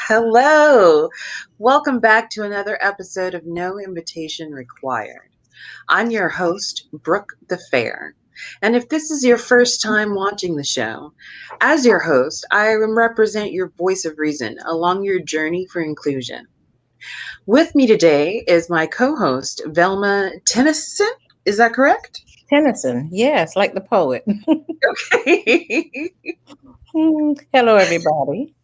Hello. Welcome back to another episode of No Invitation Required. I'm your host, Brooke the Fair. And if this is your first time watching the show, as your host, I represent your voice of reason along your journey for inclusion. With me today is my co host, Velma Tennyson. Is that correct? Tennyson, yes, like the poet. Okay. Hello, everybody.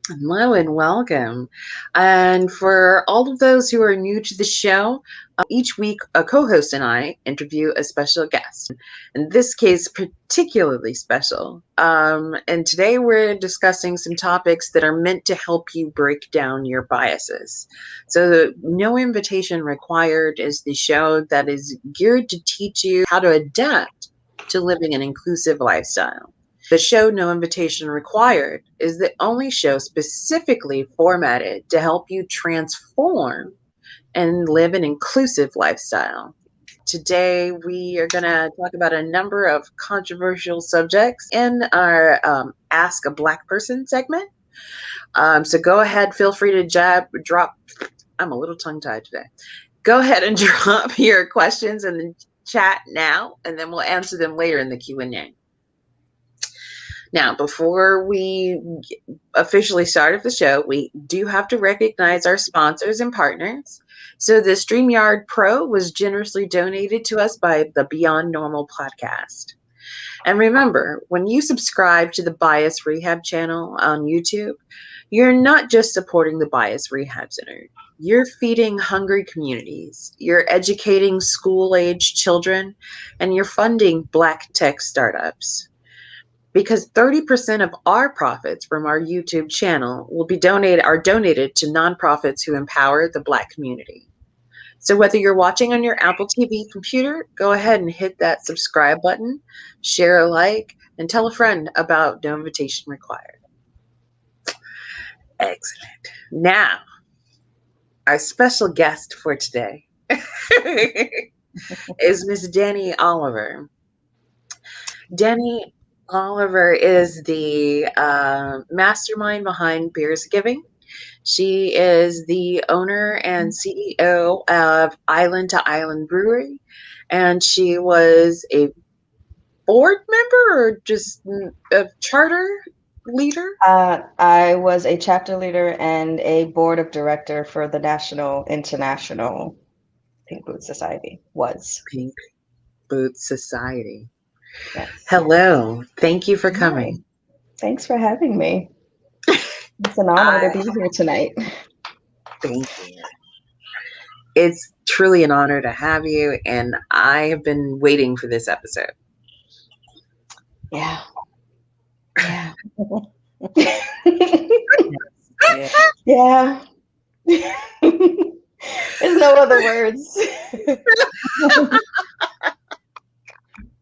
Hello and welcome. And for all of those who are new to the show, each week a co host and I interview a special guest. In this case, particularly special. And today we're discussing some topics that are meant to help you break down your biases. So, No Invitation Required is the show that is geared to teach you how to adapt to living an inclusive lifestyle. The show No Invitation Required is the only show specifically formatted to help you transform and live an inclusive lifestyle. Today, we are going to talk about a number of controversial subjects in our Ask a Black Person segment. So go ahead, feel free to drop. I'm a little tongue tied today. Go ahead and drop your questions in the chat now, and then we'll answer them later in the Q&A. Now, before we officially start the show, we do have to recognize our sponsors and partners. So the StreamYard Pro was generously donated to us by the Beyond Normal podcast. And remember, when you subscribe to the Bias Rehab channel on YouTube, you're not just supporting the Bias Rehab Center. You're feeding hungry communities, you're educating school-aged children, and you're funding Black tech startups. Because 30% of our profits from our YouTube channel are donated to nonprofits who empower the Black community. So whether you're watching on your Apple TV computer, go ahead and hit that subscribe button, share a like, and tell a friend about No Invitation Required. Excellent. Now, our special guest for today is Miss Danny Oliver. Danny Oliver is the mastermind behind Beers Giving. She is the owner and CEO of Island to Island Brewery, and she was a board member or just a charter leader? I was a chapter leader and a board of director for the National International Pink Boot Society. Pink Boot Society. Yes. Hello. Thank you for coming. Thanks for having me. It's an honor to be here tonight. Thank you. It's truly an honor to have you, and I have been waiting for this episode. Yeah. Yeah. Yeah. There's no other words.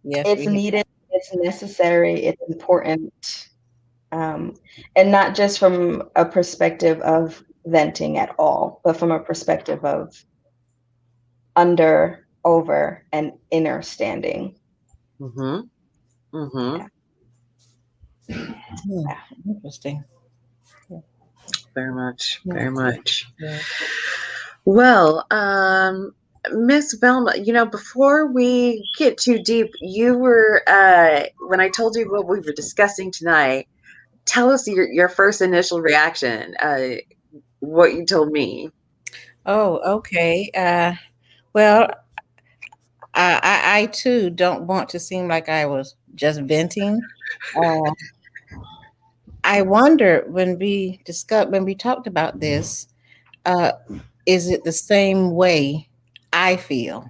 Yes, it's needed, it's necessary, it's important. And not just from a perspective of venting at all, but from a perspective of under, over, and inner standing. Mm-hmm. Mm-hmm. Yeah. Interesting. Yeah. Very much. Very much. Yeah. Well, Miss Velma, before we get too deep, you were, when I told you what we were discussing tonight, tell us your first initial reaction, what you told me. Oh, okay. Well, I too don't want to seem like I was just venting. I wonder when we talked about this, is it the same way I feel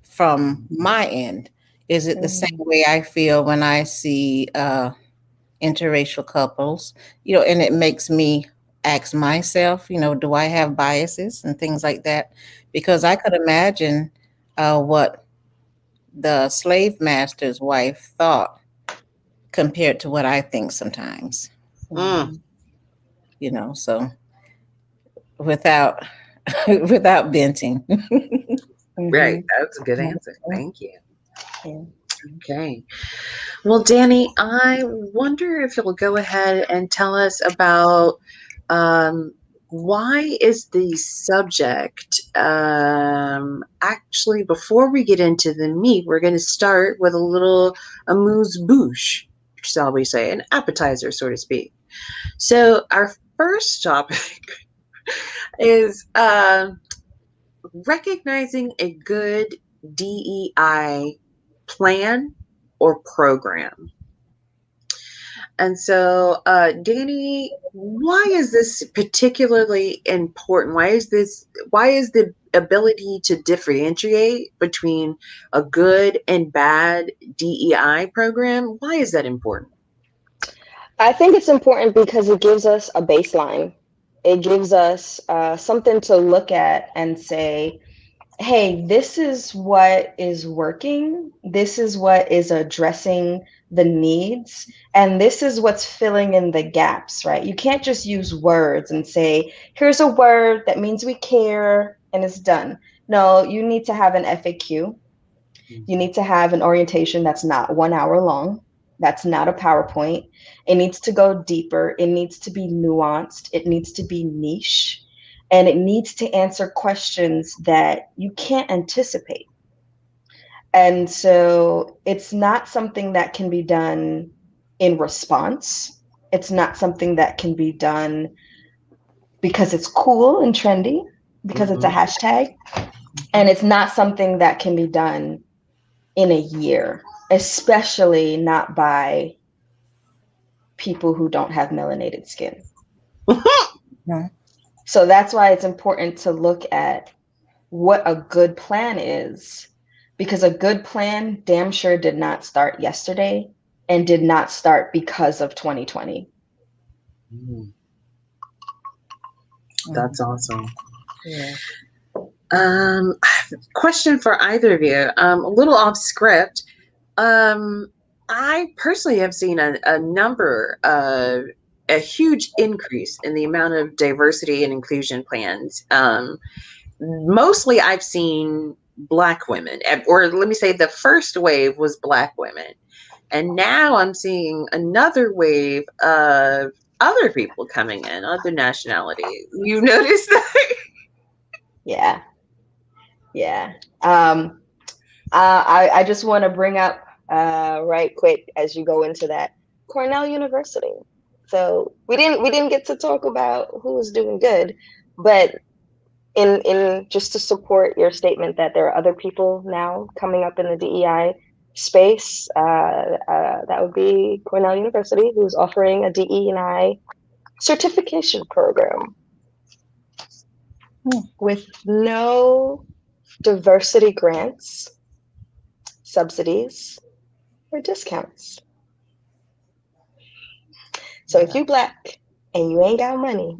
from my end? Is it the same way I feel when I see interracial couples? And it makes me ask myself, do I have biases and things like that? Because I could imagine what the slave master's wife thought compared to what I think sometimes. So without venting. Right. That's a good answer. Thank you. Okay. Well, Danny, I wonder if you'll go ahead and tell us about Why is the subject actually, before we get into the meat, we're going to start with a little amuse-bouche, shall we say, an appetizer, so to speak. So our first topic is recognizing a good DEI plan or program. And so, Danny, why is this particularly important? Why is the ability to differentiate between a good and bad DEI program, why is that important? I think it's important because it gives us a baseline. It gives us something to look at and say, hey, this is what is working. This is what is addressing the needs. And this is what's filling in the gaps, right? You can't just use words and say, here's a word that means we care and it's done. No, you need to have an FAQ. You need to have an orientation that's not 1 hour long. That's not a PowerPoint. It needs to go deeper. It needs to be nuanced. It needs to be niche. And it needs to answer questions that you can't anticipate. And so it's not something that can be done in response. It's not something that can be done because it's cool and trendy, because it's a hashtag. And it's not something that can be done in a year, especially not by people who don't have melanated skin. So that's why it's important to look at what a good plan is, because a good plan damn sure did not start yesterday and did not start because of 2020. That's awesome. Yeah. Question for either of you, a little off script. I personally have seen a huge increase in the amount of diversity and inclusion plans. Mostly I've seen Black women, or let me say the first wave was Black women. And now I'm seeing another wave of other people coming in, other nationalities. You noticed that? Yeah. Yeah. I just want to bring up right quick as you go into that, Cornell University. So we didn't get to talk about who's doing good, but in just to support your statement that there are other people now coming up in the DEI space, that would be Cornell University, who's offering a DEI certification program with no diversity grants, subsidies, or discounts. So if you Black and you ain't got money,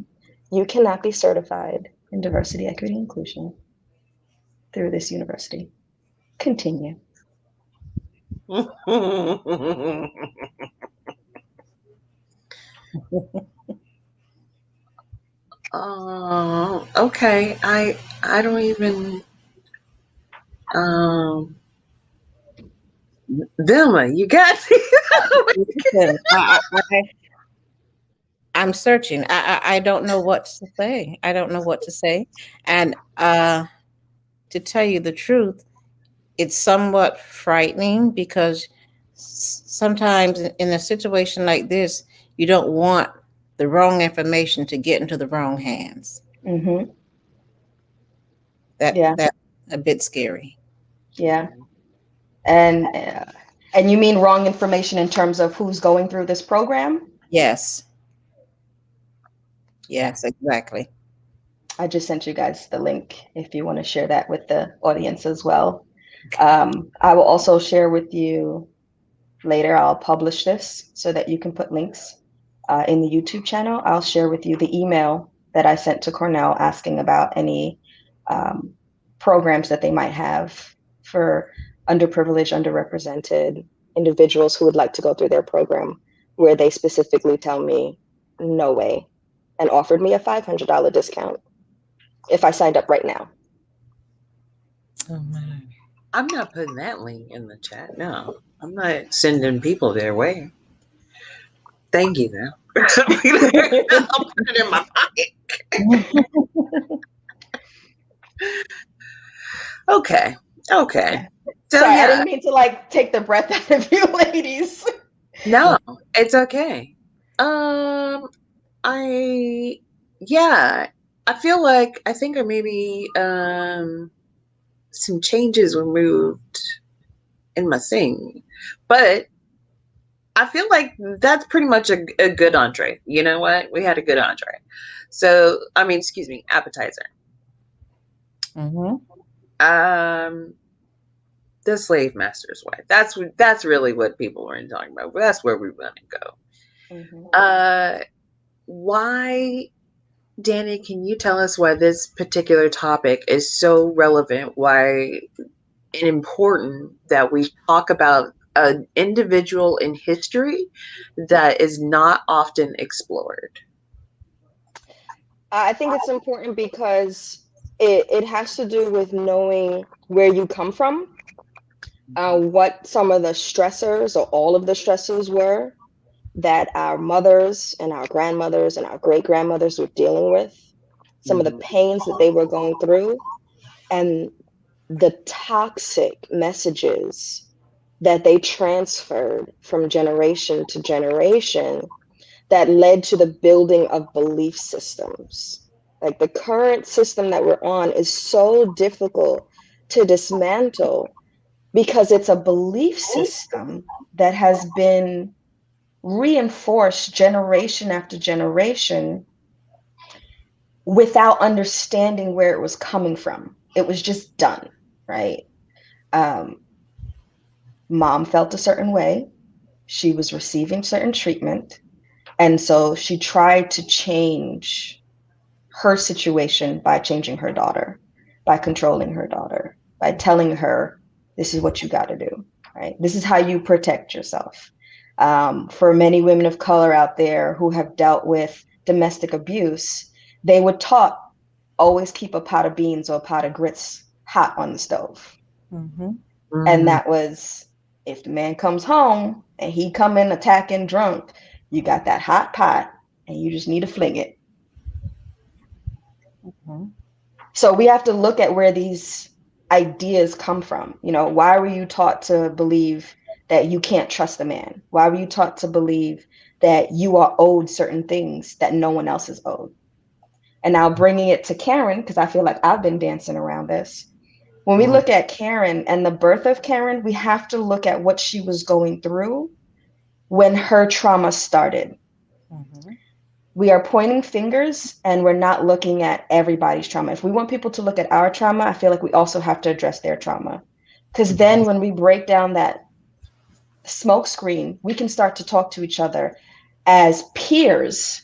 you cannot be certified in diversity, equity, and inclusion through this university. Continue. Oh, okay. I don't even Vilma, you got me. Listen, I'm searching. I don't know what to say. I don't know what to say. And to tell you the truth, it's somewhat frightening because sometimes in a situation like this, you don't want the wrong information to get into the wrong hands. Mm-hmm. That's a bit scary. Yeah. And you mean wrong information in terms of who's going through this program? Yes. Yes, exactly. I just sent you guys the link if you want to share that with the audience as well. I will also share with you later. I'll publish this so that you can put links in the YouTube channel. I'll share with you the email that I sent to Cornell asking about any programs that they might have for underprivileged, underrepresented individuals who would like to go through their program, where they specifically tell me, no way, and offered me a $500 discount if I signed up right now. Oh, man. I'm not putting that link in the chat. No, I'm not sending people their way. Thank you, though. I'll put it in my pocket. Okay. Okay. So Sorry, I yeah, didn't mean to like take the breath out of you ladies. no, it's okay. Um, I yeah, I feel like I think maybe some changes were moved in my sing, but I feel like that's pretty much a good entree. You know what? We had a good entree. So I mean, excuse me, appetizer. Mm-hmm. Um, the slave master's wife. That's really what people were talking about. That's where we want to go. Mm-hmm. Why, Danny? Can you tell us why this particular topic is so relevant? Why and important that we talk about an individual in history that is not often explored? I think it's important because it has to do with knowing where you come from, what some of the stressors or all of the stressors were that our mothers and our grandmothers and our great grandmothers were dealing with, some of the Mhm. pains that they were going through, and the toxic messages that they transferred from generation to generation that led to the building of belief systems. Like the current system that we're on is so difficult to dismantle because it's a belief system that has been reinforced generation after generation without understanding where it was coming from. It was just done, right? Um, Mom felt a certain way. She was receiving certain treatment. And so she tried to change her situation by changing her daughter, by controlling her daughter, by telling her, this is what you got to do, right? This is how you protect yourself. For many women of color out there who have dealt with domestic abuse, they were taught always keep a pot of beans or a pot of grits hot on the stove. Mm-hmm. And Mm, that was, if the man comes home and he come in attacking drunk, you got that hot pot and you just need to fling it. Mm-hmm. So we have to look at where these ideas come from. You know, why were you taught to believe that you can't trust a man? Why were you taught to believe that you are owed certain things that no one else is owed? And now bringing it to Karen, because I feel like I've been dancing around this. When we mm, look at Karen and the birth of Karen, we have to look at what she was going through when her trauma started. Mm-hmm. We are pointing fingers and we're not looking at everybody's trauma. If we want people to look at our trauma, I feel like we also have to address their trauma. Because mhm. then when we break down that smoke screen, we can start to talk to each other as peers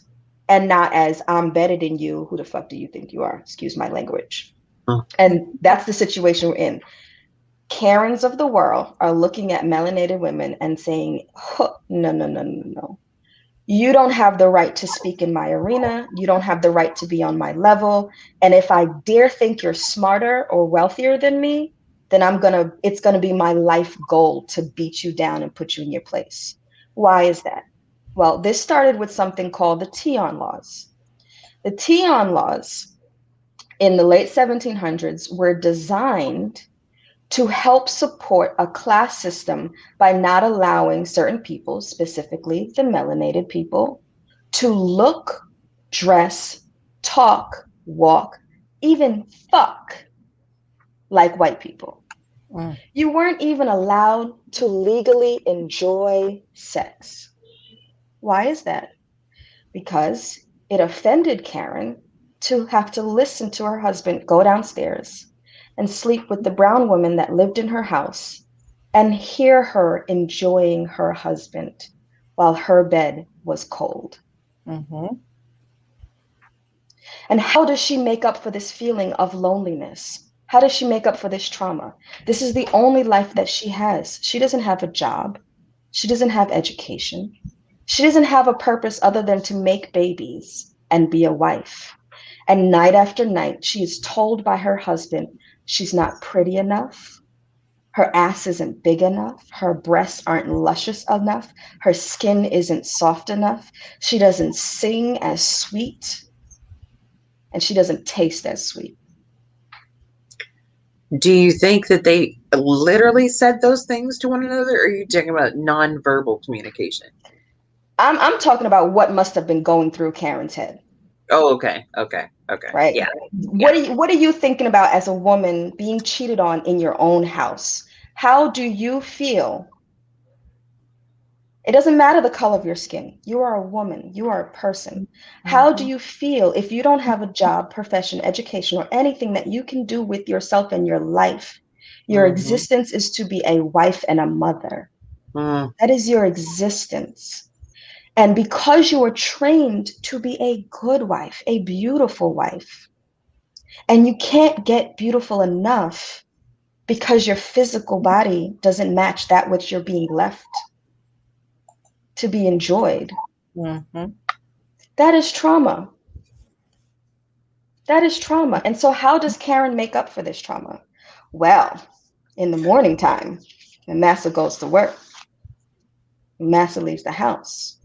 and not as I'm better than you. Who the fuck do you think you are? Excuse my language. Mm. And that's the situation we're in. Karens of the world are looking at melanated women and saying, huh, no, no, no, no, no. You don't have the right to speak in my arena. You don't have the right to be on my level. And if I dare think you're smarter or wealthier than me, then it's gonna be my life goal to beat you down and put you in your place. Why is that? Well, this started with something called the Teon laws. The Teon laws in the late 1700s were designed to help support a class system by not allowing certain people, specifically the melanated people, to look, dress, talk, walk, even fuck like white people. Mm. You weren't even allowed to legally enjoy sex. Why is that? Because it offended Karen to have to listen to her husband go downstairs and sleep with the brown woman that lived in her house and hear her enjoying her husband while her bed was cold. Mm-hmm. And how does she make up for this feeling of loneliness? How does she make up for this trauma? This is the only life that she has. She doesn't have a job. She doesn't have education. She doesn't have a purpose other than to make babies and be a wife. And night after night, she is told by her husband she's not pretty enough. Her ass isn't big enough. Her breasts aren't luscious enough. Her skin isn't soft enough. She doesn't sing as sweet, and she doesn't taste as sweet. Do you think that they literally said those things to one another, or are you talking about nonverbal communication? I'm talking about what must have been going through Karen's head. Oh, okay. Right? Yeah. What are you thinking about as a woman being cheated on in your own house? How do you feel? It doesn't matter the color of your skin. You are a woman. You are a person. How do you feel if you don't have a job, profession, education, or anything that you can do with yourself and your life? Your Mm-hmm. existence is to be a wife and a mother. Mm, That is your existence. And because you are trained to be a good wife, a beautiful wife, and you can't get beautiful enough because your physical body doesn't match that which you're being left to be enjoyed. Mm-hmm. That is trauma. That is trauma. And so, how does Karen make up for this trauma? Well, in the morning time, when Massa goes to work, Massa leaves the house.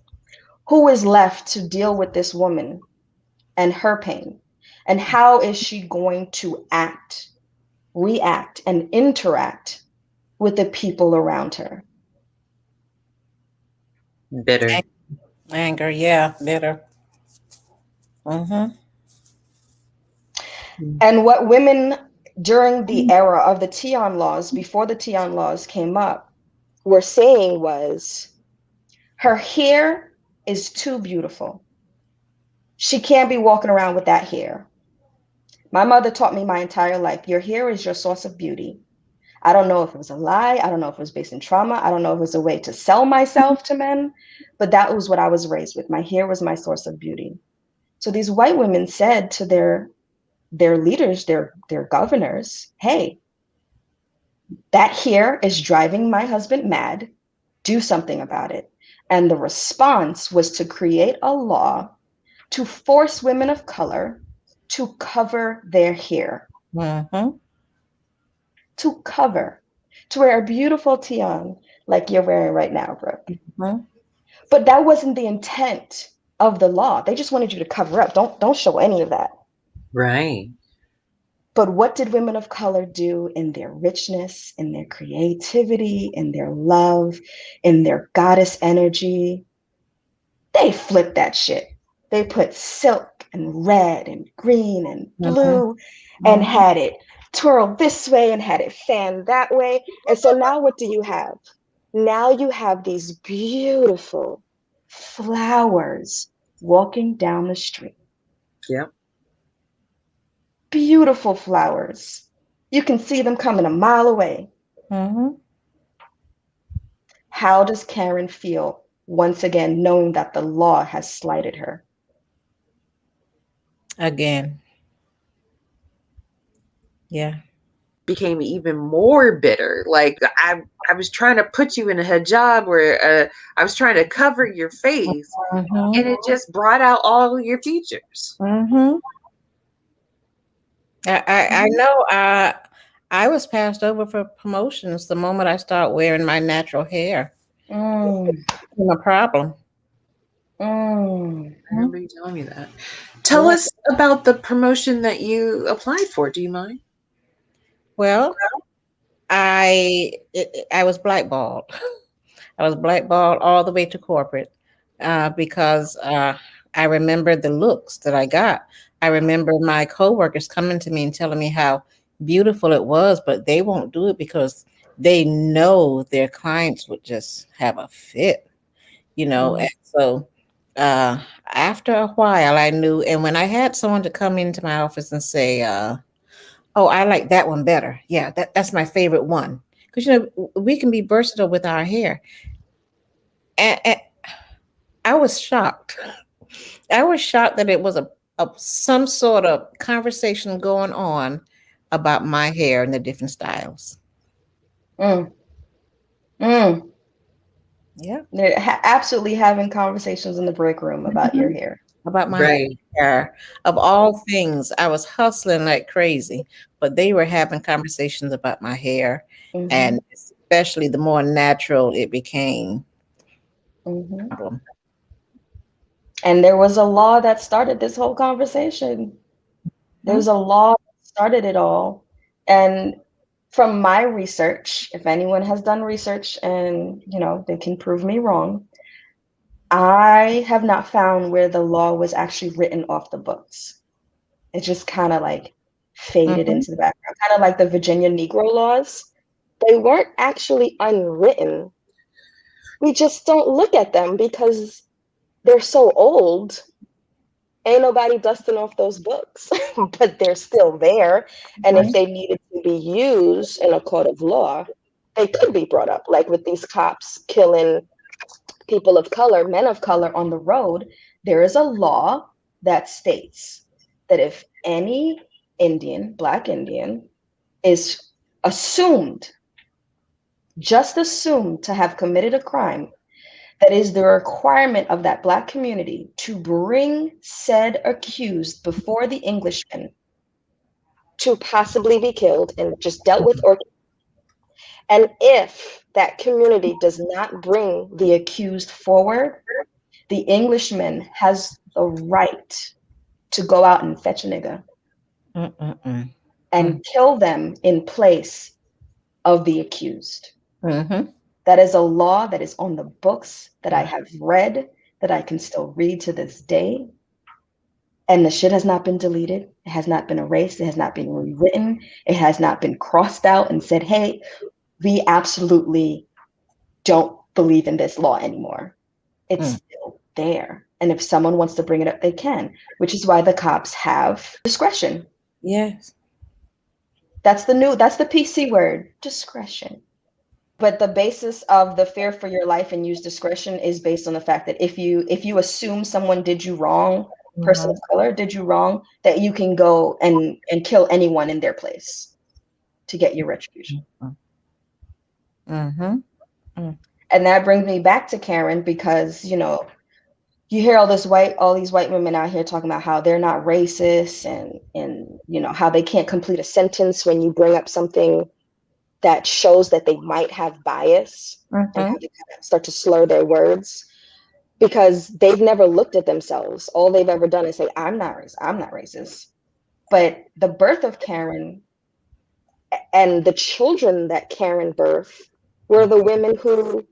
Who is left to deal with this woman and her pain? And how is she going to act, react, and interact with the people around her? bitter. Anger, yeah, bitter. Mm-hmm. Mm. And what women during the era of the Tion laws, before the Tion laws came up, were saying was her hair is too beautiful. She can't be walking around with that hair. My mother taught me my entire life your hair is your source of beauty. I don't know if it was a lie. I don't know if it was based in trauma. I don't know if it was a way to sell myself to men, but that was what I was raised with. My hair was my source of beauty. So these white women said to their leaders, their governors, hey, that hair is driving my husband mad. Do something about it. And the response was to create a law to force women of color to cover their hair, Mm-hmm. to cover, to wear a beautiful tiara like you're wearing right now, Brooke. Mm-hmm. But that wasn't the intent of the law. They just wanted you to cover up. Don't show any of that. Right. But what did women of color do in their richness, in their creativity, in their love, in their goddess energy? They flipped that shit. They put silk and red and green and blue and Mm-hmm. had it twirled this way and had it fanned that way. And so now what do you have? Now you have these beautiful flowers walking down the street. Yep. Beautiful flowers. You can see them coming a mile away. Mm-hmm. How does Karen feel once again knowing that the law has slighted her? Again. Yeah. Became even more bitter. Like I was trying to put you in a hijab where I was trying to cover your face, Mm-hmm. and it just brought out all your features. Mm-hmm. I know I was passed over for promotions the moment I start wearing my natural hair. Mm, It became a problem. mm. I remember you telling me that. Tell Yeah. us about the promotion that you applied for. Do you mind? Well, I was blackballed. I was blackballed all the way to corporate because I remember the looks that I got. I remember my coworkers coming to me and telling me how beautiful it was, but they won't do it because they know their clients would just have a fit, you know. Mm. And so uh, after a while, I knew. And when I had someone to come into my office and say, "Oh, I like that one better," yeah, that's my favorite one, because we can be versatile with our hair. And I was shocked. I was shocked that it was a some sort of conversation going on about my hair and the different styles. Mm, mm. Yeah. They're absolutely having conversations in the break room about your Mhm. hair. About my Right. hair. Of all things, I was hustling like crazy, but they were having conversations about my hair. And especially the more natural it became. And there was a law that started this whole conversation. There's a law that started it all. And from my research, if anyone has done research and, you know, they can prove me wrong, I have not found where the law was actually written off the books. It just kind of like faded into the background, kind of like the Virginia Negro laws. They weren't actually unwritten. We just don't look at them because they're so old. Ain't nobody dusting off those books, but they're still there. And if they needed to be used in a court of law, they could be brought up, like with these cops killing people of color, men of color on the road. There is a law that states that if any Indian, Black Indian, is assumed, just assumed to have committed a crime, that is the requirement of that Black community to bring said accused before the Englishmen to possibly be killed and just dealt with. And if that community does not bring the accused forward, the Englishman has the right to go out and fetch a nigga and kill them in place of the accused. That is a law that is on the books that I have read, that I can still read to this day. And the shit has not been deleted. It has not been erased. It has not been rewritten. It has not been crossed out and said, hey, we absolutely don't believe in this law anymore. It's still there. And if someone wants to bring it up, they can, which is why the cops have discretion. Yes. That's the PC word, discretion. But the basis of the fear for your life and use discretion is based on the fact that if you assume someone did you wrong, person of color did you wrong, that you can go and kill anyone in their place to get your retribution. And that brings me back to Karen, because, you know, you hear all these white women out here talking about how they're not racist and you know, how they can't complete a sentence when you bring up something that shows that they might have bias, and how they kind of start to slur their words because they've never looked at themselves. All they've ever done is say, I'm not racist. But the birth of Karen and the children that Karen birthed were the women who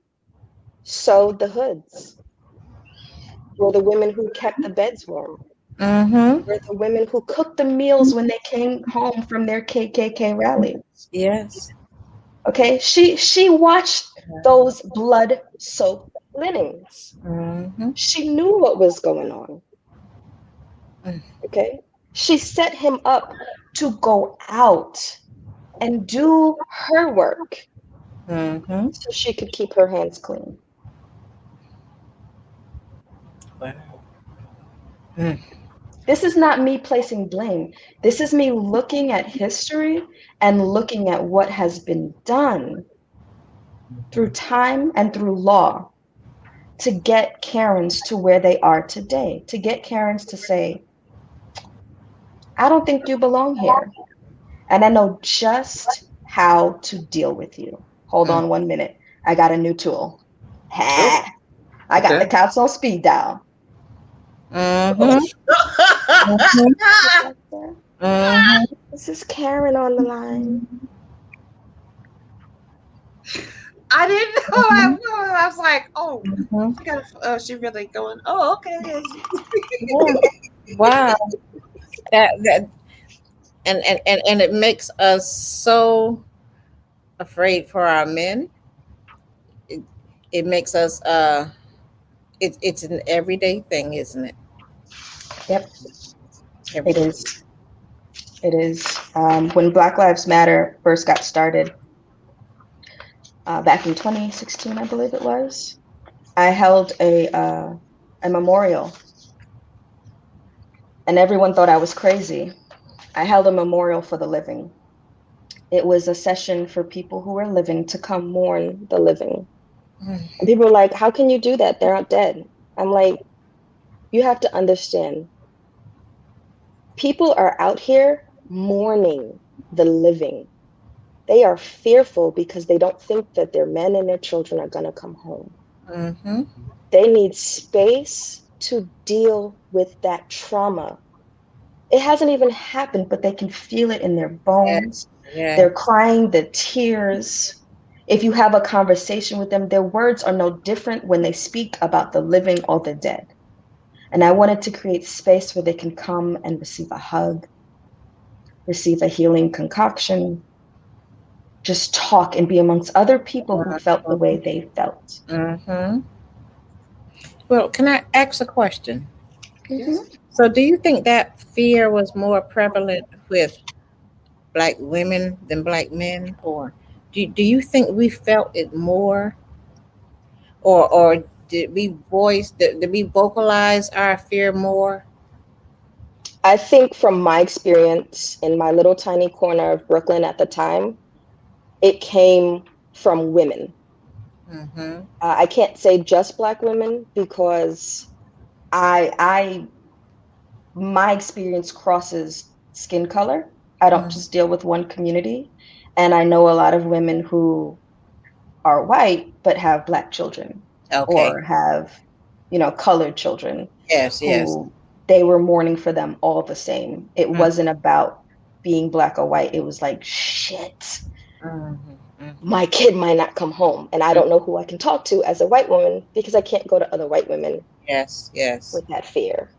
sewed the hoods, were the women who kept the beds warm, were the women who cooked the meals when they came home from their KKK rallies. Yes. Okay, she watched those blood-soaked linens. She knew what was going on. Okay, she set him up to go out and do her work so she could keep her hands clean. Wow. This is not me placing blame. This is me looking at history and looking at what has been done through time and through law to get Karens to where they are today, to get Karens to say, I don't think you belong here. And I know just how to deal with you. Hold on 1 minute. I got a new tool. Ha! I got the cops on speed dial. This is Karen on the line. I didn't know. I was like, oh, she really going, oh, okay. Wow. That and it makes us so afraid for our men. It makes us it's an everyday thing, isn't it? Yep. It is. It is. When Black Lives Matter first got started, back in 2016, I believe it was, I held a memorial, and everyone thought I was crazy. I held a memorial for the living. It was a session for people who were living to come mourn the living. And people were like, how can you do that? They're not dead. I'm like, you have to understand. People are out here mourning the living. They are fearful because they don't think that their men and their children are going to come home. Mm-hmm. They need space to deal with that trauma. It hasn't even happened, but they can feel it in their Yeah. bones. Yeah. They're crying the tears. If you have a conversation with them, their words are no different when they speak about the living or the dead. And I wanted to create space where they can come and receive a hug, receive a healing concoction, just talk and be amongst other people who felt the way they felt. Mm-hmm. Well, can I ask a question? Mhm. So, do you think that fear was more prevalent with black women than black men, or do you think we felt it more, or did we vocalize our fear more? I think from my experience in my little tiny corner of Brooklyn at the time, it came from women. Mm-hmm. I can't say just Black women because I my experience crosses skin color. I don't Mm. just deal with one community, and I know a lot of women who are white but have Black children Okay. or have, colored children Yes. Yes. who they were mourning for them all the same. It Mm-hmm. wasn't about being Black or white. It was like, shit, Mm-hmm. my kid might not come home. And I don't know who I can talk to as a white woman because I can't go to other white women Yes. Yes. with that fear.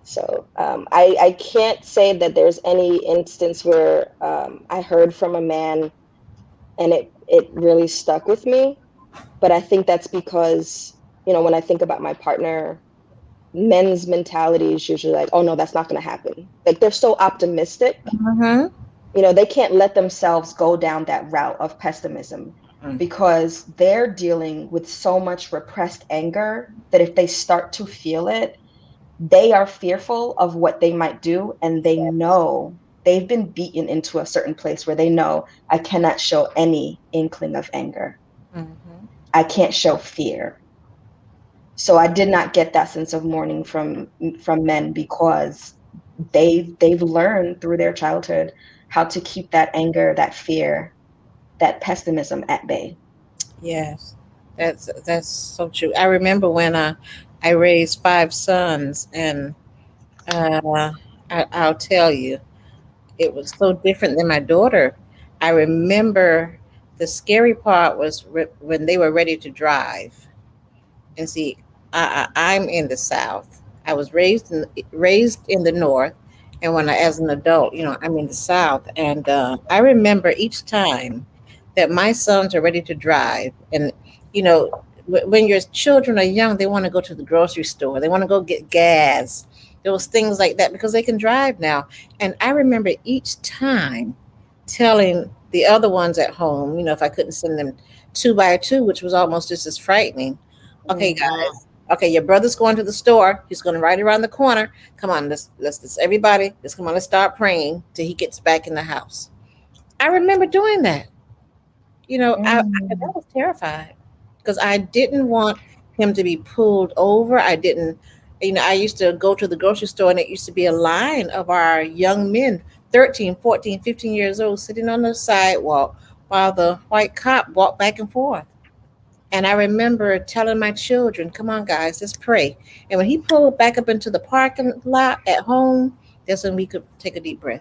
So I can't say that there's any instance where I heard from a man and it really stuck with me. But I think that's because, when I think about my partner, men's mentality is usually like, oh no, that's not going to happen. Like they're so optimistic, Mm-hmm. they can't let themselves go down that route of pessimism because they're dealing with so much repressed anger that if they start to feel it, they are fearful of what they might do. And they know they've been beaten into a certain place where they know I cannot show any inkling of anger. Mm-hmm. I can't show fear. So I did not get that sense of mourning from men because they've learned through their childhood how to keep that anger, that fear, that pessimism at bay. Yes, that's so true. I remember when I raised five sons, and I'll tell you, it was so different than my daughter. I remember the scary part was when they were ready to drive. And see, I'm in the South. I was raised in the North, and as an adult, I'm in the South. And I remember each time that my sons are ready to drive, and you know, when your children are young, they want to go to the grocery store, they want to go get gas, those things like that, because they can drive now. And I remember each time telling the other ones at home, if I couldn't send them two by two, which was almost just as frightening. Okay, Mm. guys. Okay, your brother's going to the store. He's going right around the corner. Come on, let's everybody. Let's come on. Let's start praying till he gets back in the house. I remember doing that. I Mm. was terrified because I didn't want him to be pulled over. I didn't. I used to go to the grocery store and it used to be a line of our young men, 13, 14, 15 years old, sitting on the sidewalk while the white cop walked back and forth. And I remember telling my children, come on, guys, let's pray. And when he pulled back up into the parking lot at home, that's when we could take a deep breath.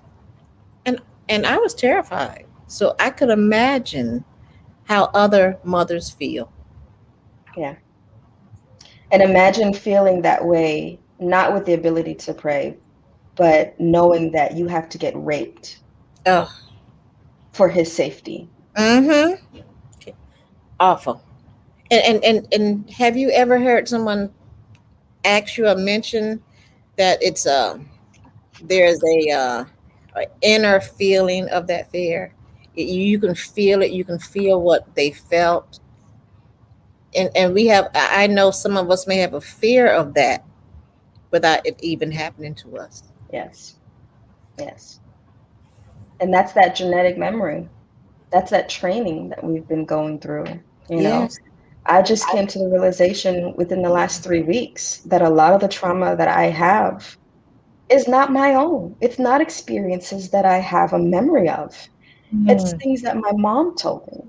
And I was terrified. So I could imagine how other mothers feel. Yeah. And imagine feeling that way, not with the ability to pray, but knowing that you have to get raped Oh, for his safety. mm-hmm. Awful. And have you ever heard someone ask you or mention that there's a inner feeling of that fear? You can feel it. You can feel what they felt. And we have, I know some of us may have a fear of that without it even happening to us. Yes. Yes. And that's that genetic memory. That's that training that we've been going through, you know. Yes. I just came to the realization within the last 3 weeks that a lot of the trauma that I have is not my own. It's not experiences that I have a memory of. It's Mm. things that my mom told me.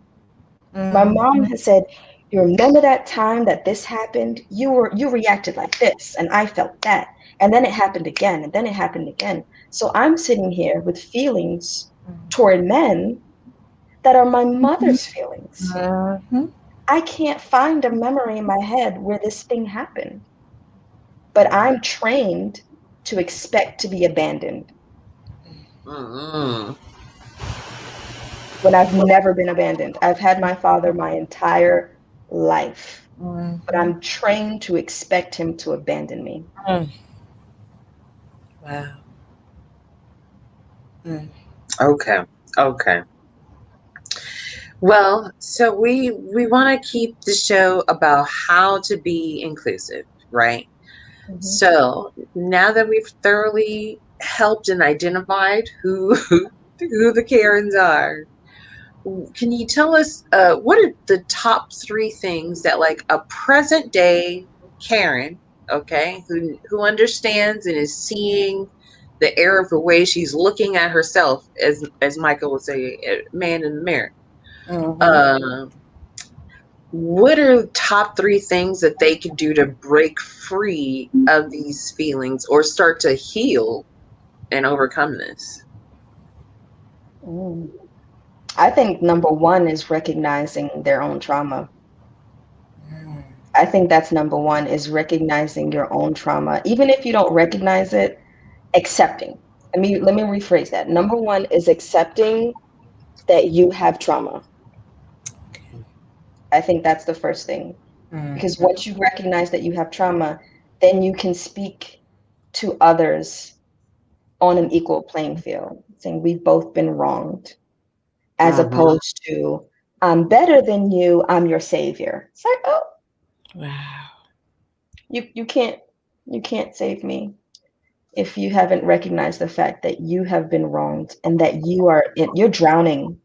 My mom Mhm. has said, "You remember that time that this happened? You reacted like this, and I felt that, and then it happened again, and then it happened again." So I'm sitting here with feelings toward men that are my mother's feelings. Mhm. I can't find a memory in my head where this thing happened, but I'm trained to expect to be abandoned Mm-mm. when I've never been abandoned. I've had my father my entire life, but Mhm. I'm trained to expect him to abandon me. Mm. Wow. Mm. Okay. Okay. Well, so we want to keep the show about how to be inclusive, right? Mhm. So now that we've thoroughly helped and identified who the Karens are, can you tell us what are the top three things that like a present day Karen, okay, who understands and is seeing the error of the way she's looking at herself, as Michael would say, a man in the mirror. Mhm. Um, what are top three things that they could do to break free of these feelings or start to heal and overcome this? Mm. I think number one is recognizing their own trauma. Mm. I think that's number one is recognizing your own trauma. Even if you don't recognize it, accepting. Let me rephrase that. Number one is accepting that you have trauma. I think that's the first thing. Because Mhm. once you recognize that you have trauma, then you can speak to others on an equal playing field, saying we've both been wronged, as Mm-hmm. opposed to I'm better than you, I'm your savior. It's like, oh, Wow. you can't save me if you haven't recognized the fact that you have been wronged and that you're drowning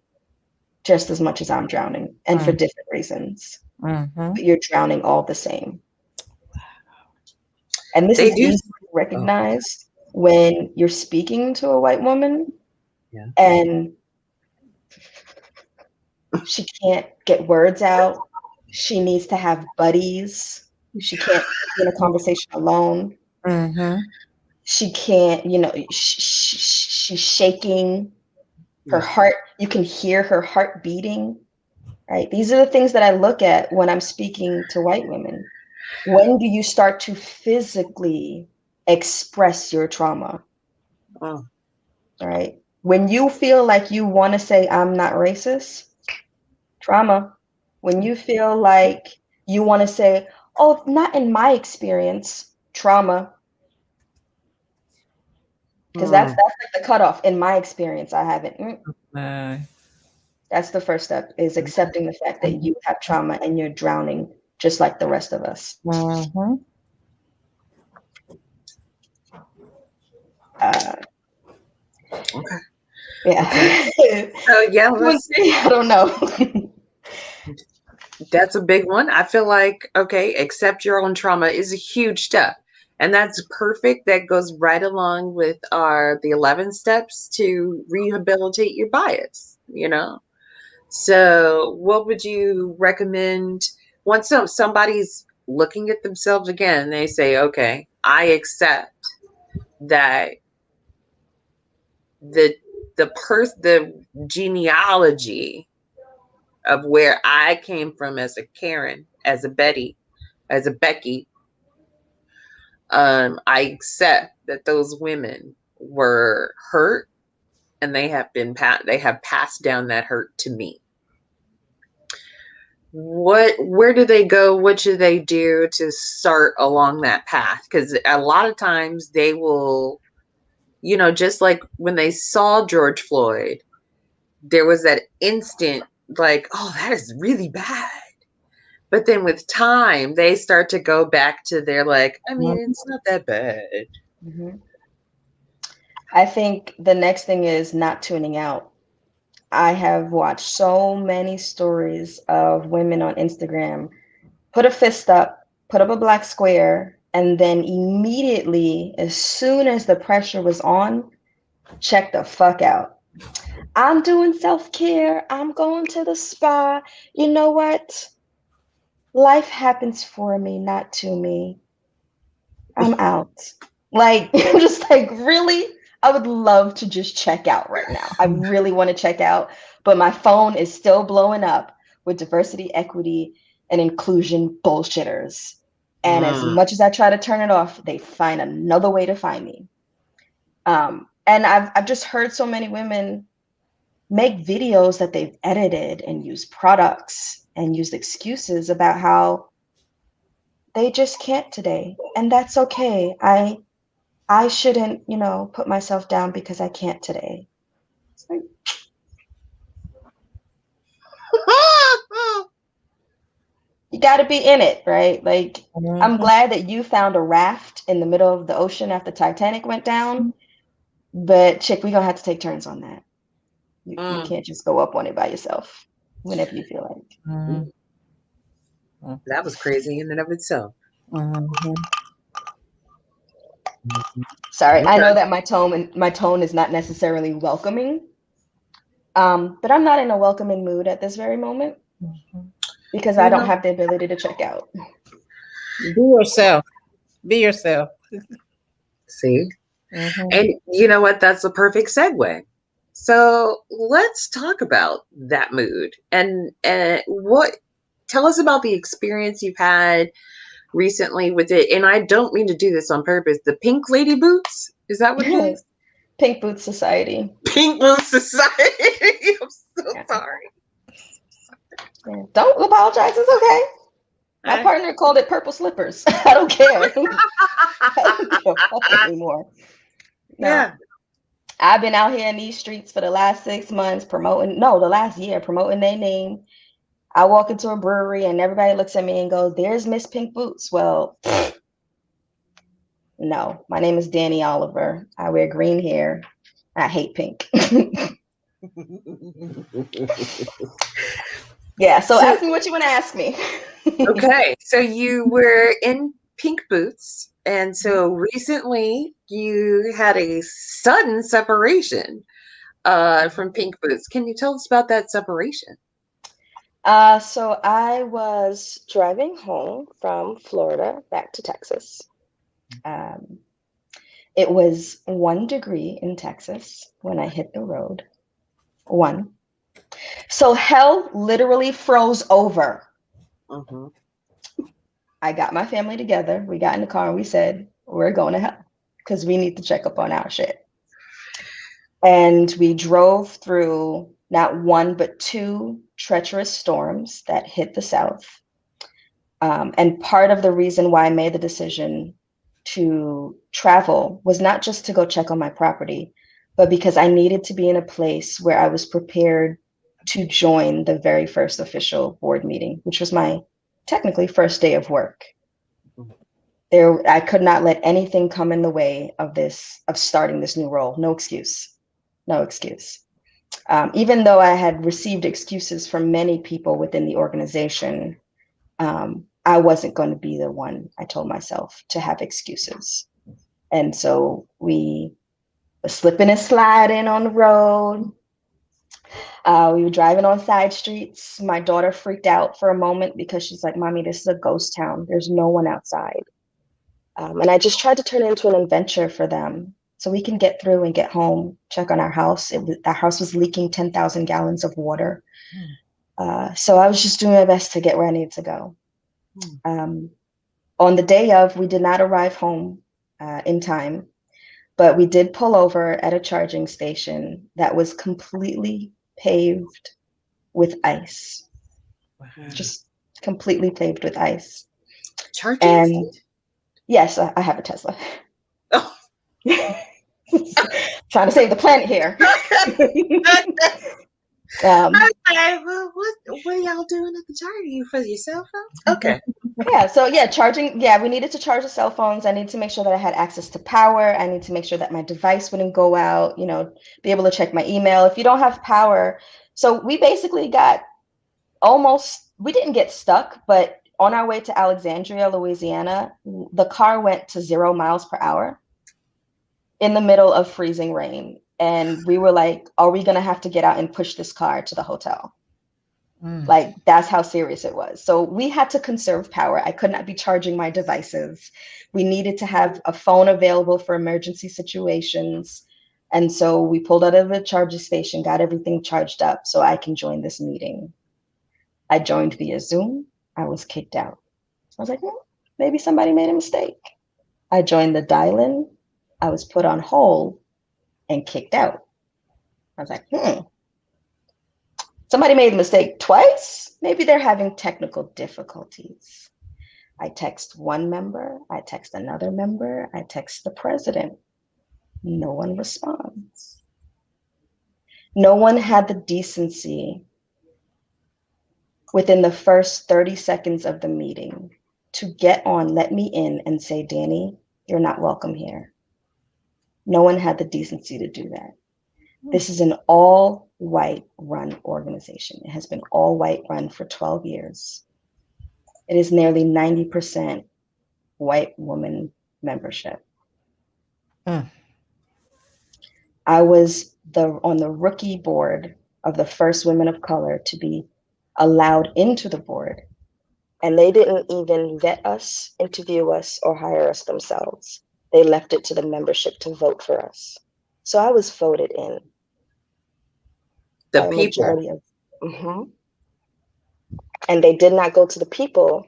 just as much as I'm drowning and for Mm. different reasons, Mhm. but you're drowning all the same. And this They is do. easy to Oh, recognize when you're speaking to a white woman yeah. and she can't get words out. She needs to have buddies. She can't be in a conversation alone. Mhm. She can't, she's shaking. Her Yeah. heart, you can hear her heart beating, right? These are the things that I look at when I'm speaking to white women. When do you start to physically express your trauma, Oh. right? When you feel like you want to say, I'm not racist, trauma. When you feel like you want to say, oh, not in my experience, trauma. Because that's Hmm. like the cutoff. In my experience, I haven't. Uh, That's the first step is accepting the fact that you have trauma and you're drowning just like the rest of us. mhm. Uh, Okay. yeah. Okay. So yeah, Number three, I don't know. that's a big one. I feel like okay, accept your own trauma is a huge step. And that's perfect. That goes right along with our the 11 steps to rehabilitate your bias, you know? So, what would you recommend once somebody's looking at themselves again, they say, "Okay, I accept that the the genealogy of where I came from as a Karen, as a Betty, as a Becky, I accept that those women were hurt and they have passed down that hurt to me. Where do they go? What should they do to start along that path? Because a lot of times they will, just like when they saw George Floyd, there was that instant like, oh, that is really bad. But then with time, they start to go back to their like, I mean, Mhm. it's not that bad. Mhm. I think the next thing is not tuning out. I have watched so many stories of women on Instagram put a fist up, put up a black square, and then immediately, as soon as the pressure was on, check the fuck out. I'm doing self-care. I'm going to the spa. You know what? Life happens for me, not to me. I'm out. Like, I'm just like, really? I would love to just check out right now. I really want to check out, but my phone is still blowing up with diversity, equity, and inclusion bullshitters. And as Mm. much as I try to turn it off, they find another way to find me. And I've just heard so many women make videos that they've edited and use products and use excuses about how they just can't today, and that's okay. I shouldn't, put myself down because I can't today. It's like, you got to be in it, right? Like, I'm Mhm. glad that you found a raft in the middle of the ocean after Titanic went down, but chick, we're gonna have to take turns on that. You Mm. can't just go up on it by yourself whenever you feel like. Mhm. That was crazy in and of itself. Mhm. Sorry, I know Okay. that my tone is not necessarily welcoming, but I'm not in a welcoming mood at this very moment Mhm. because I You don't know, have the ability to check out. Be yourself. Be yourself. see? Mhm. And you know what? That's a perfect segue. So let's talk about that mood and what. Tell us about the experience you've had recently with it. And I don't mean to do this on purpose. The pink lady boots, is that what it is? Pink Boots Society. Pink Boots Society. I'm so Yeah. sorry. Yeah. Don't apologize. It's okay. My I- partner called it purple slippers. I don't care. I don't give a fuck anymore. No. yeah. I've been out here in these streets for the last 6 months the last year promoting their name. I walk into a brewery and everybody looks at me and goes, "There's Miss Pink Boots." Well, no. My name is Danny Oliver. I wear green hair. I hate pink. Yeah, so So ask me what you want to ask me. okay, so you were in pink boots, and so recently you had a sudden separation from pink boots. Can you tell us about that separation? So I was driving home from Florida back to Texas. Um, it was 1 degree in Texas when I hit the road. One. So hell literally froze over. Hmm. I got my family together. We got in the car and we said, we're going to hell because we need to check up on our shit. And we drove through not one, but two treacherous storms that hit the South. And part of the reason why I made the decision to travel was not just to go check on my property, but because I needed to be in a place where I was prepared to join the very first official board meeting, which was my technically first day of work. I could not let anything come in the way of starting this new role. No excuse. No excuse. Even though I had received excuses from many people within the organization, I wasn't going to be the one, I told myself, to have excuses. And so we were slipping and sliding on the road. We were driving on side streets. My daughter freaked out for a moment because she's like, "Mommy, this is a ghost town. There's no one outside." And I just tried to turn it into an adventure for them so we can get through and get home, check on our house. Our house was leaking 10,000 gallons of water. So I was just doing my best to get where I needed to go. Um, on the day of, we did not arrive home in time, but we did pull over at a charging station that was completely paved with ice, Wow. just completely paved with ice. Charging And station? yes, I have a Tesla. Oh. Trying to save the planet here. um, Okay, well, what are y'all doing at the charger? You for your cell phones? Okay. yeah, so yeah, charging. Yeah, we needed to charge the cell phones. I needed to make sure that I had access to power. I need to make sure that my device wouldn't go out, be able to check my email. If you don't have power, so we basically we didn't get stuck, but on our way to Alexandria, Louisiana, the car went to 0 miles per hour in the middle of freezing rain. And we were like, are we going to have to get out and push this car to the hotel? Mm. Like, that's how serious it was. So we had to conserve power. I could not be charging my devices. We needed to have a phone available for emergency situations. And so we pulled out of a charging station, got everything charged up so I can join this meeting. I joined via Zoom. I was kicked out. I was like, maybe somebody made a mistake. I joined the dial-in. I was put on hold and kicked out. I was like, somebody made a mistake twice. Maybe they're having technical difficulties. I text one member, I text another member, I text the president. No one responds. No one had the decency within the first 30 seconds of the meeting to get on, let me in, and say, Danny, you're not welcome here. No one had the decency to do that. This is an all white run organization. It has been all white run for 12 years. It is nearly 90% white woman membership. Mm. I was on the rookie board of the first women of color to be allowed into the board. And they didn't even vet us, interview us, or hire us themselves. They left it to the membership to vote for us. So I was voted in The by a people. majority of. And they did not go to the people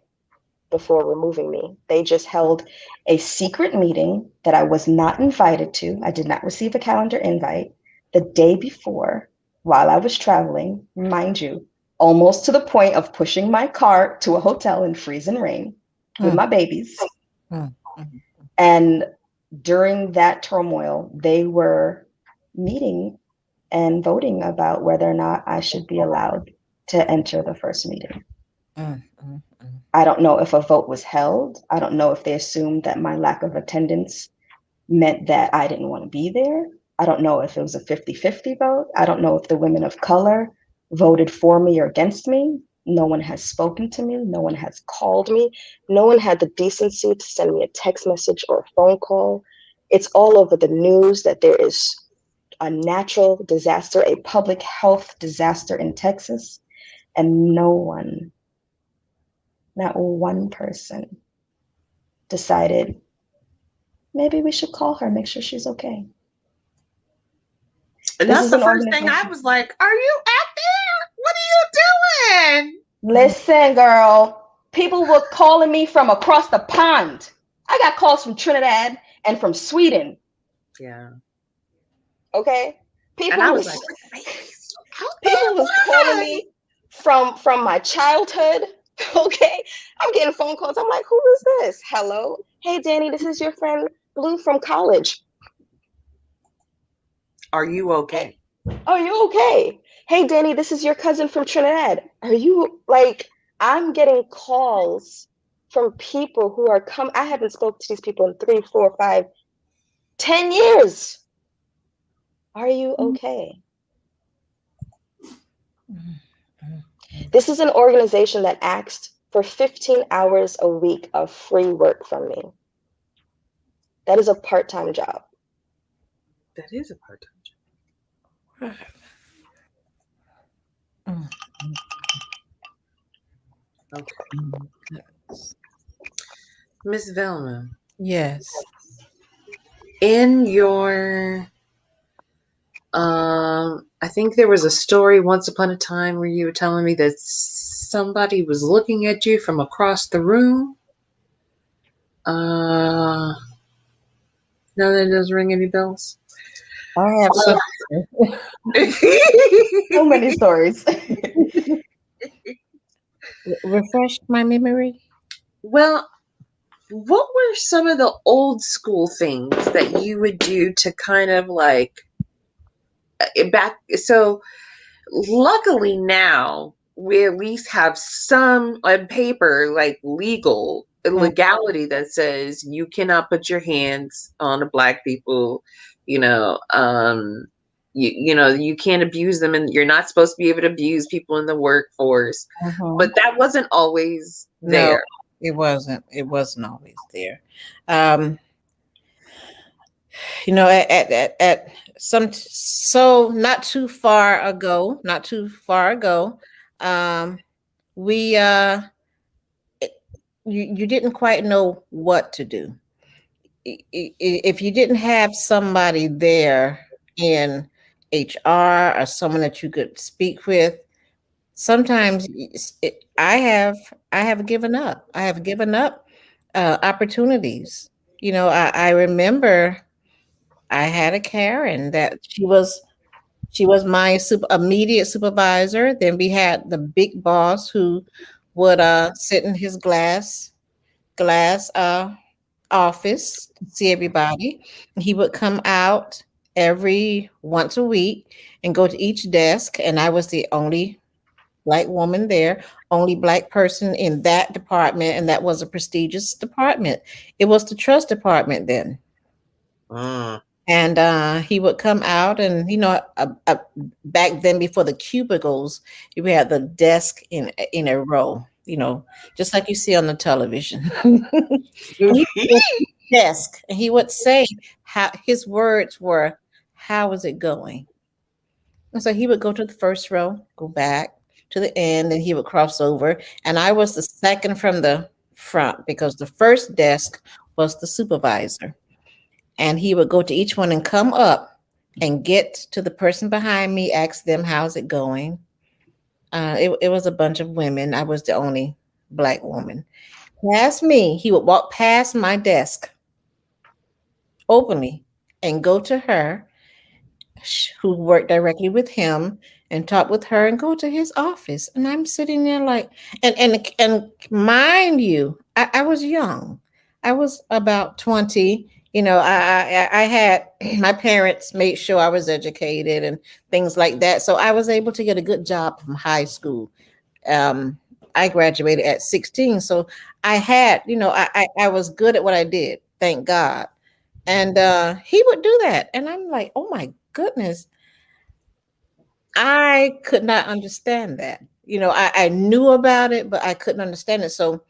before removing me. They just held a secret meeting that I was not invited to. I did not receive a calendar invite the day before while I was traveling, mind you, almost to the point of pushing my car to a hotel in freezing rain with my babies. And during that turmoil, they were meeting and voting about whether or not I should be allowed to enter the first meeting. I don't know if a vote was held. I don't know if they assumed that my lack of attendance meant that I didn't want to be there. I don't know if it was a 50-50 vote. I don't know if the women of color voted for me or against me. No one has spoken to me. No one has called me. No one had the decency to send me a text message or a phone call. It's all over the news that there is a natural disaster, a public health disaster in Texas, and no one, not one person, decided maybe we should call her, make sure she's okay. And This that's is the an first thing I organization. was like, are you out there? What are you doing? Listen, girl, people were calling me from across the pond. I got calls from Trinidad and from Sweden. Yeah. Okay. And I was like, People was calling me from my childhood. Okay. I'm getting phone calls. I'm like, who is this? Hello. Hey, Danny, this is your friend Blue from college. are you okay? Hey, are you okay? Hey, Danny, this is your cousin from Trinidad. Are you like, I'm getting calls from people who are I haven't spoken to these people in 3, 4, 5, 10 years. Are you okay? This is an organization that asked for 15 hours a week of free work from me. That is a part-time job. That is a part-time job. Okay. Miss Velma. Yes. In your I think there was a story once upon a time where you were telling me that somebody was looking at you from across the room. No, that doesn't ring any bells. I have some. So many stories. Refresh my memory. Well, what were some of the old school things that you would do to kind of like back? So luckily now we at least have some on paper like legality that says you cannot put your hands on the black people, you know, you can't abuse them, and you're not supposed to be able to abuse people in the workforce. But that wasn't always there. No, it wasn't. It wasn't always there. At some so not too far ago, um, we you didn't quite know what to do. If you didn't have somebody there in HR or someone that you could speak with, sometimes I have given up. I have given up opportunities. I remember I had a Karen that she was my immediate supervisor. Then we had the big boss who would sit in his glass office to see everybody. He would come out every once a week and go to each desk, and I was the only black woman there, only black person in that department, and that was a prestigious department. It was the trust department then. Mm. And he would come out, and back then, before the cubicles, you had the desk in a row, just like you see on the television. And he would go to the desk, and he would say how his words were, "How is it going?" And so he would go to the first row, go back to the end, and he would cross over. And I was the second from the front because the first desk was the supervisor. And he would go to each one and come up and get to the person behind me, ask them, "How's it going?" It was a bunch of women. I was the only black woman. Past me, he would walk past my desk openly and go to her, who worked directly with him, and talk with her and go to his office. And I'm sitting there like, and mind you, I was young. I was about 20. I had my parents made sure I was educated and things like that. So I was able to get a good job from high school. Um, I graduated at 16. So I had, I was good at what I did, thank God. And he would do that. And I'm like, oh my goodness, I could not understand that. I knew about it, but I couldn't understand it. So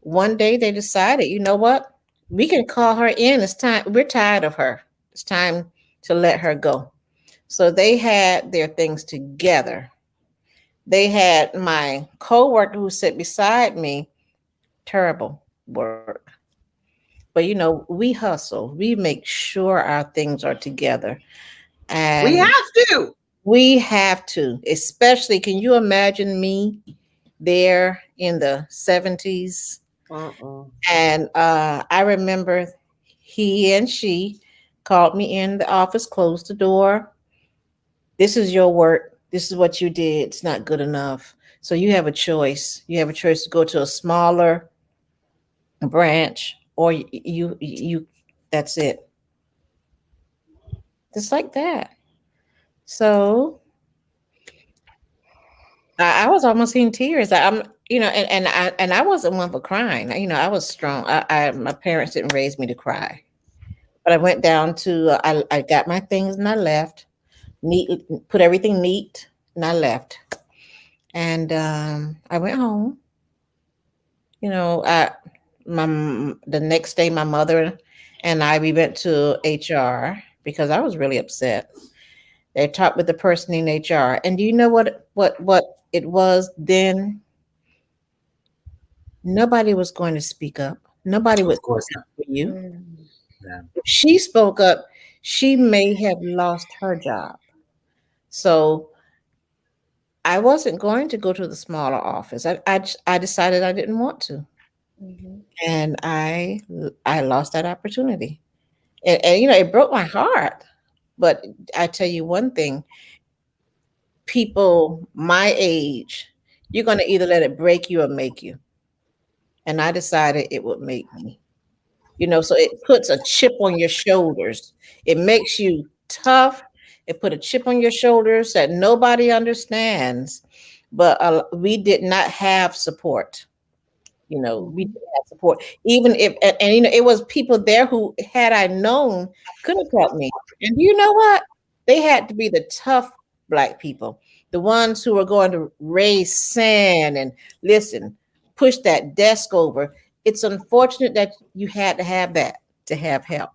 one day they decided, you know what? We can call her in. It's time. We're tired of her. It's time to let her go. So they had their things together. They had my coworker who sat beside me, terrible work. But we hustle. We make sure our things are together. We And have to. we have to, especially, can you imagine me there in the 70s? Uh-uh. And I remember he and she called me in the office, closed the door. "This is your work. This is what you did. It's not good enough. So you have a choice. You have a choice to go to a smaller branch, or you that's it." Just like that. So I was almost in tears. And I wasn't one for crying. I was strong. My parents didn't raise me to cry, but I went down to. I got my things and I left. Neat, put everything neat, and I left. And I went home. I my the next day, my mother and we went to HR because I was really upset. They talked with the person in HR, and do you know what it was then? Nobody was going to speak up. Nobody would Of course speak not. for you. Mm. Yeah. If she spoke up, she may have lost her job. So I wasn't going to go to the smaller office. I decided I didn't want to, Mhm. and I lost that opportunity. And it broke my heart. But I tell you one thing: people my age, you're going to either let it break you or make you. And I decided it would make me. So it puts a chip on your shoulders. It makes you tough. It put a chip on your shoulders that nobody understands. But we did not have support. We Mhm. didn't have support. Even if, and it was people there who, had I known, could have helped me. And do you know what? They had to be the tough black people, the ones who were going to raise sand and listen, push that desk over. It's unfortunate that you had to have that to have help.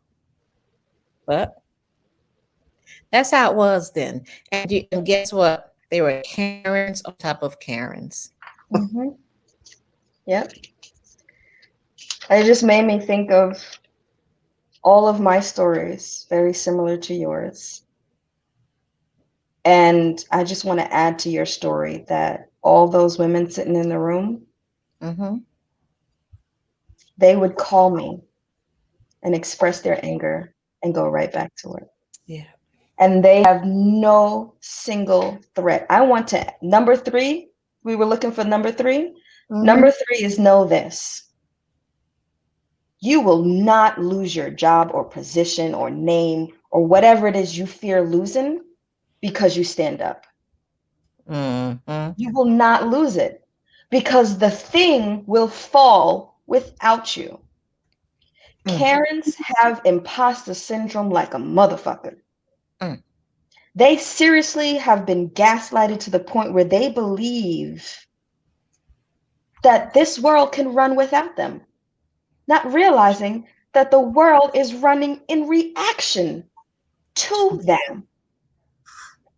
But that's how it was then. And guess what? They were Karens on top of Karens. Mm-hmm. Yep. It just made me think of all of my stories, very similar to yours. And I just want to add to your story that all those women sitting in the room, Mm-hmm. they would call me and express their anger and go right back to work. Yeah. And they have no single threat. I want to, number three, we were looking for number three. Mm-hmm. Number three is know this. You will not lose your job or position or name or whatever it is you fear losing because you stand up. Mm-hmm. You will not lose it because the thing will fall without you. Karens have imposter syndrome like a motherfucker. Mm. They seriously have been gaslighted to the point where they believe that this world can run without them, not realizing that the world is running in reaction to them.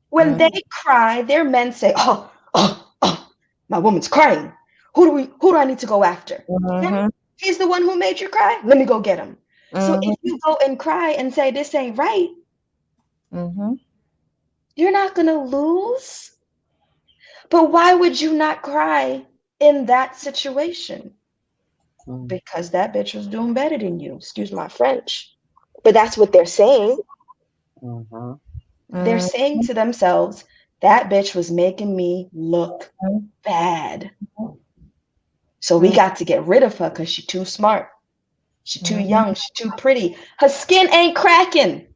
When they cry, their men say, "Oh, oh, oh, my woman's crying. Who do I need to go after? Him? Mm-hmm. He's the one who made you cry. Let me go get him." So Mm-hmm. if you go and cry and say this ain't right, Mm-hmm. you're not gonna lose. But why would you not cry in that situation? Because that bitch was doing better than you. Excuse my French. But that's what they're saying. Mm-hmm. They're saying to themselves, that bitch was making me look bad. So we got to get rid of her because she's too smart. She's too young. She's too pretty. Her skin ain't cracking.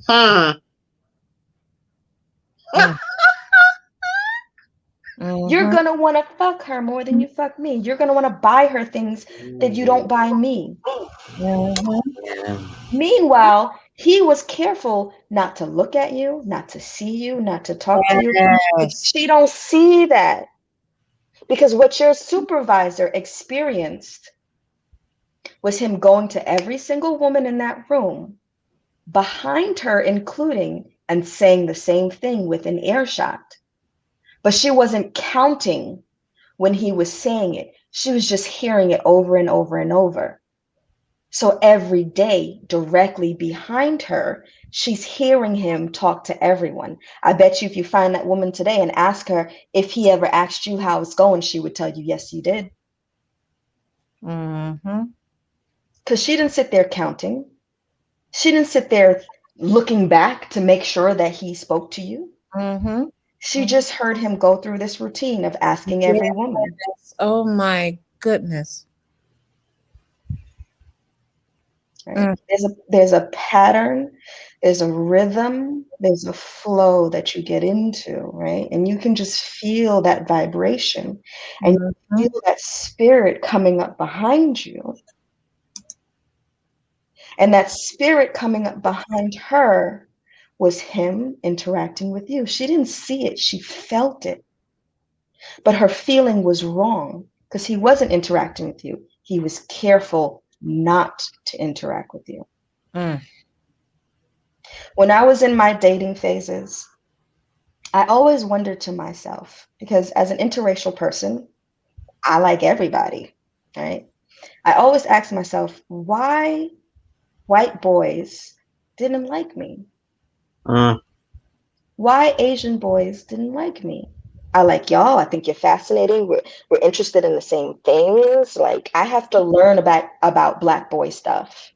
Hmm. You're going to want to fuck her more than you fuck me. You're going to want to buy her things that you don't buy me. Yeah. Meanwhile, he was careful not to look at you, not to see you, not to talk to you. But Yes. she don't see that because what your supervisor experienced was him going to every single woman in that room, behind her including, and saying the same thing within earshot. But she wasn't counting when he was saying it. She was just hearing it over and over and over. So every day, directly behind her, she's hearing him talk to everyone. I bet you if you find that woman today and ask her if he ever asked you how it's going, she would tell you, yes, you did. Mm-hmm. Because she didn't sit there counting. She didn't sit there looking back to make sure that he spoke to you. Mm-hmm. She just heard him go through this routine of asking every woman. Yes. Oh my goodness. Right? There's a pattern, there's a rhythm, there's a flow that you get into, right? And you can just feel that vibration and Mm-hmm. feel that spirit coming up behind you. And that spirit coming up behind her was him interacting with you. She didn't see it, she felt it. But her feeling was wrong because he wasn't interacting with you. He was careful not to interact with you. Mm. When I was in my dating phases, I always wondered to myself, because as an interracial person, I like everybody, right? I always asked myself why white boys didn't like me. Mm. Why Asian boys didn't like me. I like y'all. I think you're fascinating. We're interested in the same things. Like I have to learn about Black boy stuff.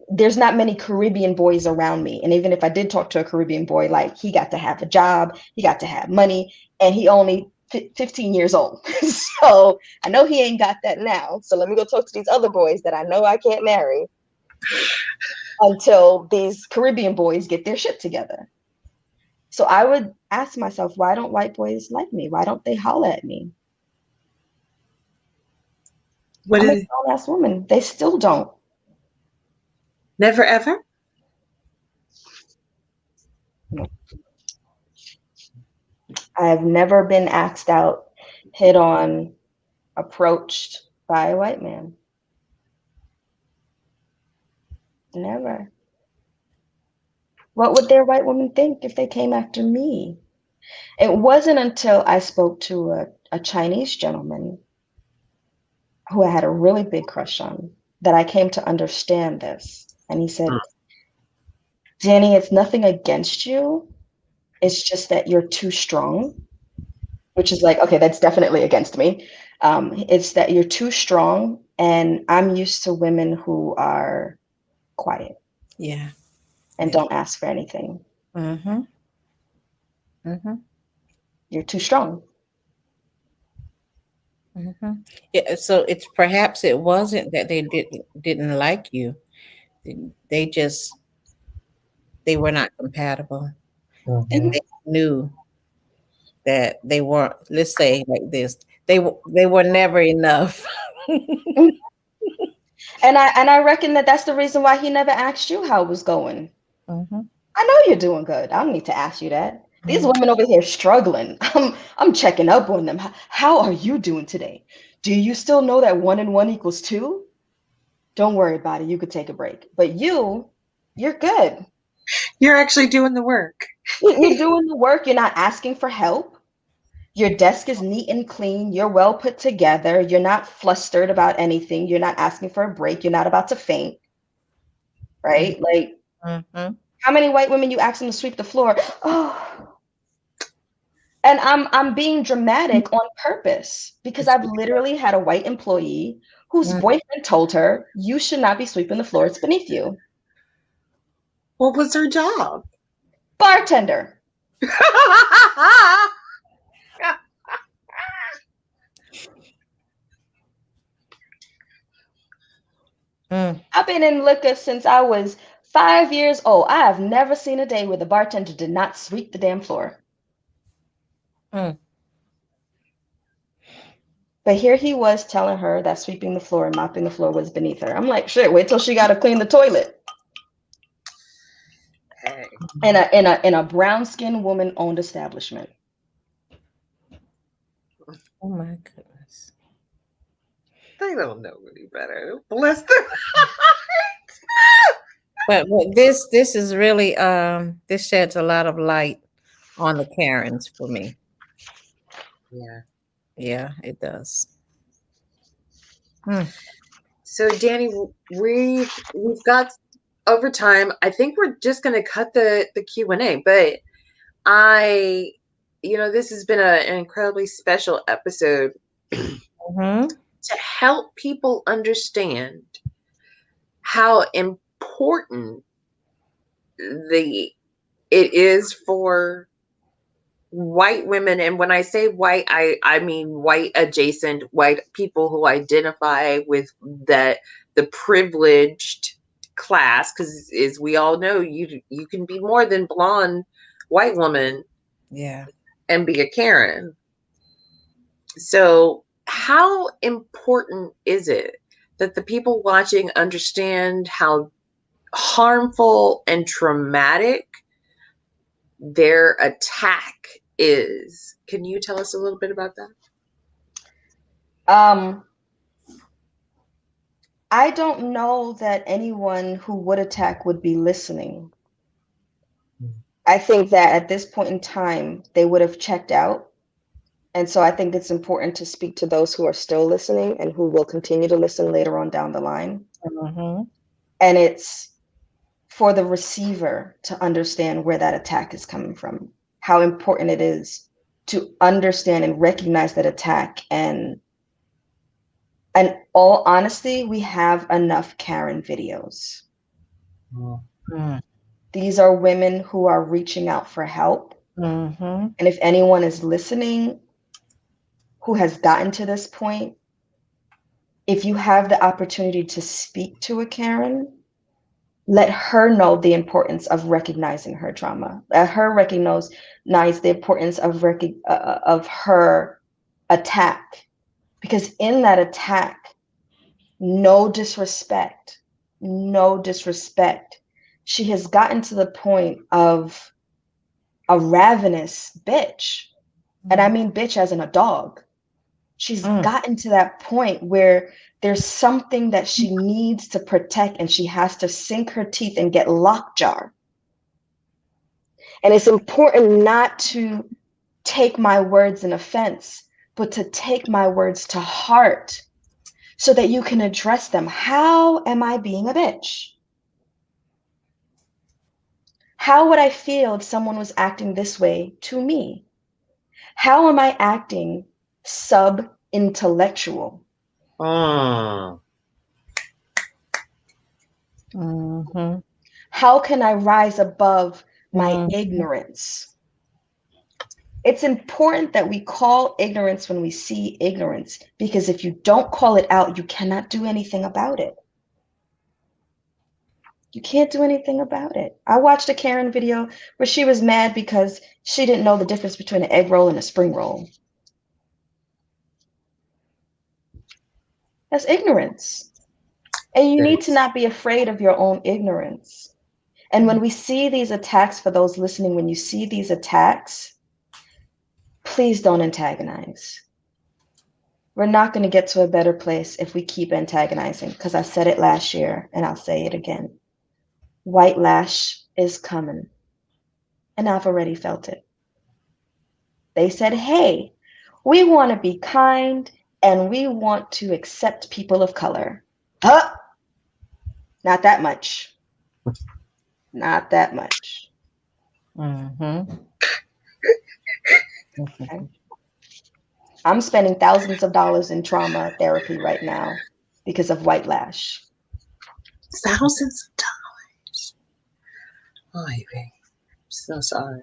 There's not many Caribbean boys around me. And even if I did talk to a Caribbean boy, like he got to have a job, he got to have money, and he only 15 years old. So I know he ain't got that now. So let me go talk to these other boys that I know I can't marry until these Caribbean boys get their shit together. So I would ask myself, why don't white boys like me? Why don't they holler at me? What I'm a is grown ass woman. They still don't. never ever? I've never been asked out, hit on, approached by a white man. Never. What would their white women think if they came after me? It wasn't until I spoke to a Chinese gentleman who I had a really big crush on that I came to understand this. And he said, Danny, it's nothing against you. It's just that you're too strong, which is like, okay, that's definitely against me. It's that you're too strong, and I'm used to women who are quiet Yeah. and Yeah. don't ask for anything. Mm-hmm. Mm-hmm. You're too strong. Mm-hmm. Yeah. So it's perhaps it wasn't that they didn't like you. They just they were not compatible, and Mhm. they knew that they weren't. Let's say like this: they were never enough. And I reckon that that's the reason why he never asked you how it was going. Mm-hmm. I know you're doing good. I don't need to ask you that. These women over here struggling. I'm checking up on them. How are you doing today? Do you still know that 1 and 1 equals 2? Don't worry about it. You could take a break. But you're good. You're actually doing the work. You're doing the work. You're not asking for help. Your desk is neat and clean. You're well put together. You're not flustered about anything. You're not asking for a break. You're not about to faint, right? Like, Mm-hmm. how many white women you ask them to sweep the floor? Oh, and I'm being dramatic on purpose because I've literally had a white employee whose boyfriend told her, you should not be sweeping the floor. It's beneath you. What was her job? Bartender. Mm. I've been in liquor since I was 5 years old. I have never seen a day where the bartender did not sweep the damn floor. Mm. But here he was telling her that sweeping the floor and mopping the floor was beneath her. I'm like, shit, wait till she got to clean the toilet. Hey, In a brown skinned woman owned establishment. Oh my goodness. they don't know any better. Bless them. But this is really this sheds a lot of light on the Karens for me. Yeah. Yeah, it does. Hmm. So Danny, we've got over time. I think we're just going to cut the Q&A, but I, this has been an incredibly special episode Mm-hmm. to help people understand how important the it is for white women, and when I say white, I mean white adjacent, white people who identify with the privileged class, because as we all know, you can be more than blonde white woman Yeah. and be a Karen. So how important is it that the people watching understand how harmful and traumatic their attack is? Can you tell us a little bit about that? Um, I don't know that anyone who would attack would be listening. I think that at this point in time, they would have checked out. And so I think it's important to speak to those who are still listening and who will continue to listen later on down the line. Mm-hmm. And it's for the receiver to understand where that attack is coming from, how important it is to understand and recognize that attack. And all honesty, we have enough Karen videos. Mm-hmm. These are women who are reaching out for help. Mm-hmm. And if anyone is listening who has gotten to this point, if you have the opportunity to speak to a Karen, let her know the importance of recognizing her trauma. Let her recognize the importance of her attack. Because in that attack, no disrespect, no disrespect. She has gotten to the point of a ravenous bitch. And I mean bitch as in a dog. She's Mm. gotten to that point where there's something that she needs to protect and she has to sink her teeth and get lockjaw. And it's important not to take my words in offense, but to take my words to heart so that you can address them. How am I being a bitch? How would I feel if someone was acting this way to me? How am I acting sub-intellectual? Mm. Mm-hmm. How can I rise above my Mm-hmm. ignorance? It's important that we call ignorance when we see ignorance, because if you don't call it out, you cannot do anything about it. You can't do anything about it. I watched a Karen video where she was mad because she didn't know the difference between an egg roll and a spring roll. That's ignorance. And you need to not be afraid of your own ignorance. And when we see these attacks, for those listening, when you see these attacks, please don't antagonize. We're not going to get to a better place if we keep antagonizing, because I said it last year and I'll say it again. White lash is coming, and I've already felt it. They said, hey, we want to be kind and we want to accept people of color. Huh? Not that much. Not that much. Mm-hmm. Okay. I'm spending thousands of dollars in trauma therapy right now because of white lash. Thousands of dollars. Oh, I'm so sorry.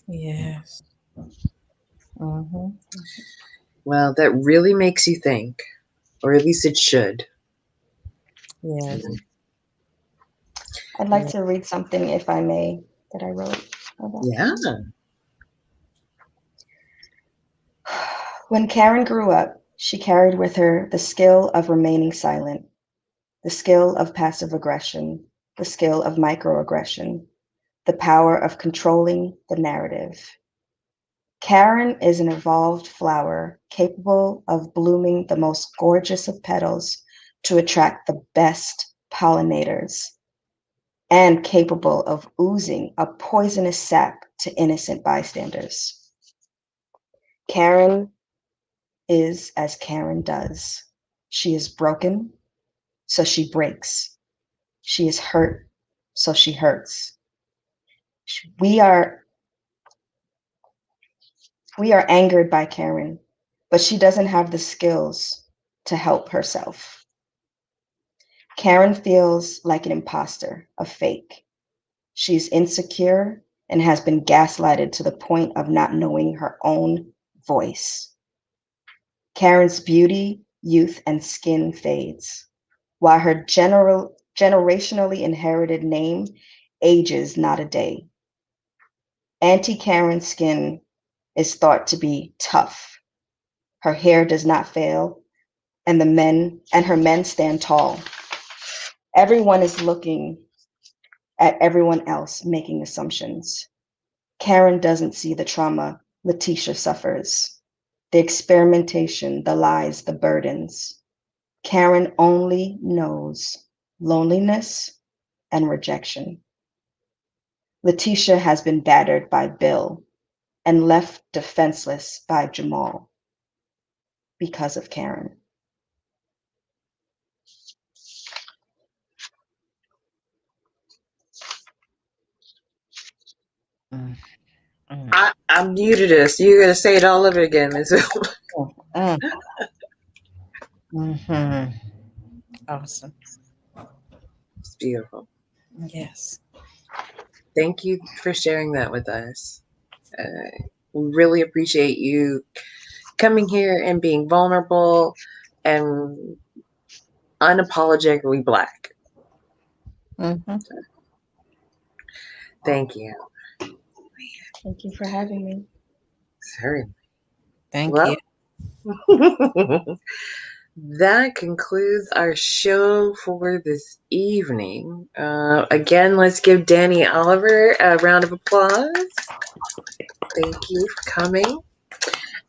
Yes. Mm-hmm. Well, that really makes you think, or at least it should. Yes. I'd like to read something, if I may, that I wrote. Yeah. When Karen grew up, she carried with her the skill of remaining silent, the skill of passive aggression, the skill of microaggression, the power of controlling the narrative. Karen is an evolved flower capable of blooming the most gorgeous of petals to attract the best pollinators, and capable of oozing a poisonous sap to innocent bystanders. Karen is as Karen does. She is broken, so she breaks. She is hurt, so she hurts. We are angered by Karen, but she doesn't have the skills to help herself. Karen feels like an imposter, a fake. She's insecure and has been gaslighted to the point of not knowing her own voice. Karen's beauty, youth, and skin fades, while her generationally inherited name ages not a day. Auntie Karen's skin is thought to be tough. Her hair does not fail, and her men stand tall. Everyone is looking at everyone else, making assumptions. Karen doesn't see the trauma Letitia suffers, the experimentation, the lies, the burdens. Karen only knows loneliness and rejection. Letitia has been battered by Bill and left defenseless by Jamal because of Karen. Mm-hmm. I'm new to this. You're going to say it all over again, Ms. Mm-hmm. Awesome. It's beautiful. Yes. Thank you for sharing that with us. We really appreciate you coming here and being vulnerable and unapologetically Black. Mm-hmm. Thank you. Thank you for having me. Certainly. Thank Well, you. that concludes our show for this evening. Again, let's give Danny Oliver a round of applause. Thank you for coming.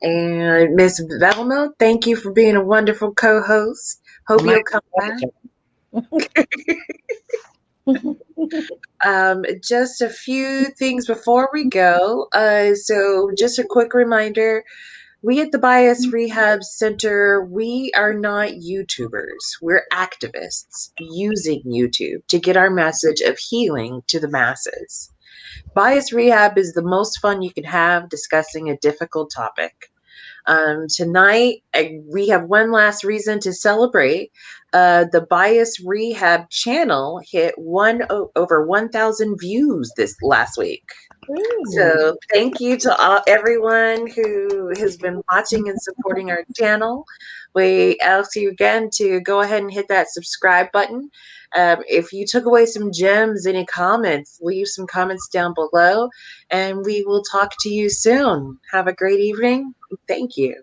And Miss Velma, thank you for being a wonderful co-host. Hope you'll come back. Just a few things before we go. So, just a quick reminder, we at the Bias Rehab Center, we are not YouTubers. We're activists using YouTube to get our message of healing to the masses. Bias Rehab is the most fun you can have discussing a difficult topic. Tonight, we have one last reason to celebrate. The Bias Rehab channel hit over 1,000 views this last week. Ooh. So thank you to everyone who has been watching and supporting our channel. We ask you again to go ahead and hit that subscribe button. If you took away some gems, any comments, leave some comments down below, and we will talk to you soon. Have a great evening. Thank you.